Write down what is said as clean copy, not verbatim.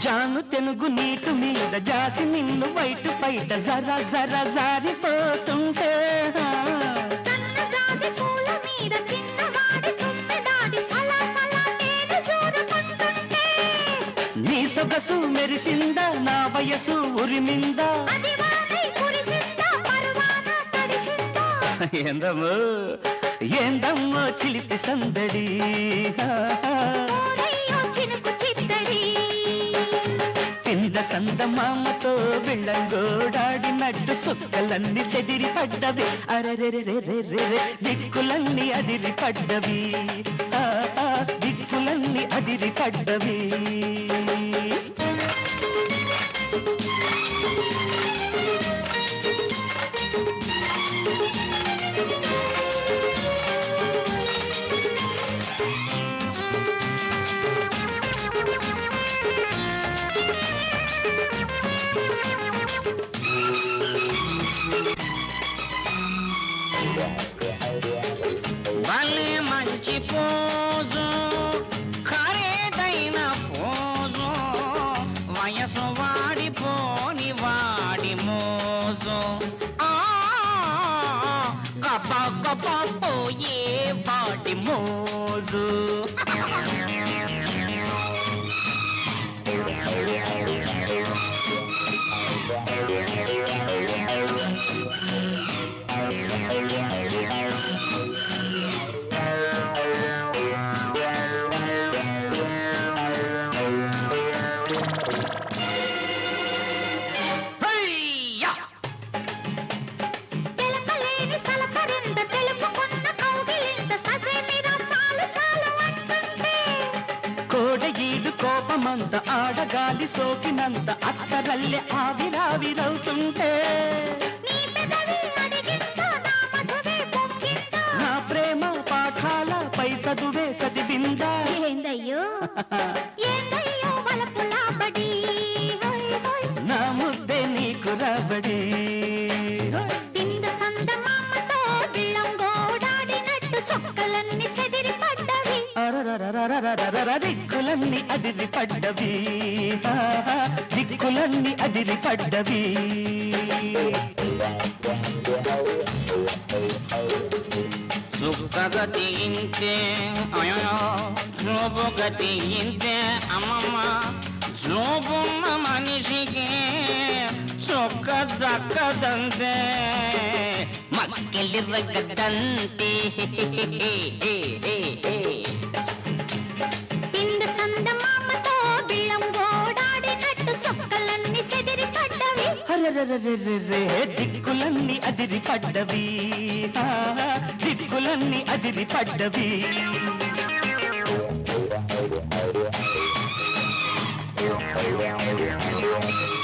జాను తెనుగు నీటు మీద జాసి నిన్ను వైటు బయట జరా జరా జారిపోతుంటే నీ సొగసు మెరిసిందా నా వయసు ఉరిమిందా ఏందమ్మో ఏందమ్మో చిలిపి సందడి కింద సందమామతో వెళ్ళంగోడాడినట్టు సుక్కలన్నీ సెదిరి పడ్డవి అరెరెరెరెరెరె దిక్కులన్నీ అదిరి పడ్డవి దిక్కులన్నీ అదిరి పడ్డవి భలే మంచి పోజు ఖరీదైన పోజు వయసు వాడిపోని వాడి మోజు గబ గబ పోయే వాడి మోజు కోడగీడు కోపమంత ఆడగాలి సోకినంత అత్తరల్లె ఆవిరావిరవుతుంటే నా ప్రేమ పాఠాల పై చదువే చదివిందా నా ముద్దే నీకు రాబడి దిక్కులన్నీ అదిరి పడ్డవి దిక్కులన్నీ అదిరి పడ్డవి సుఖగతి ఇంతే శోభగతి ఇంతే అమ్మమ్మ శోభున్న మనిషికి సుఖ దక్కదంతే మక్కెలి రగ్గదంతే దిక్కులన్నీ అదిరి పడ్డవి దిక్కులన్నీ అదిరి పడ్డవి Thank you.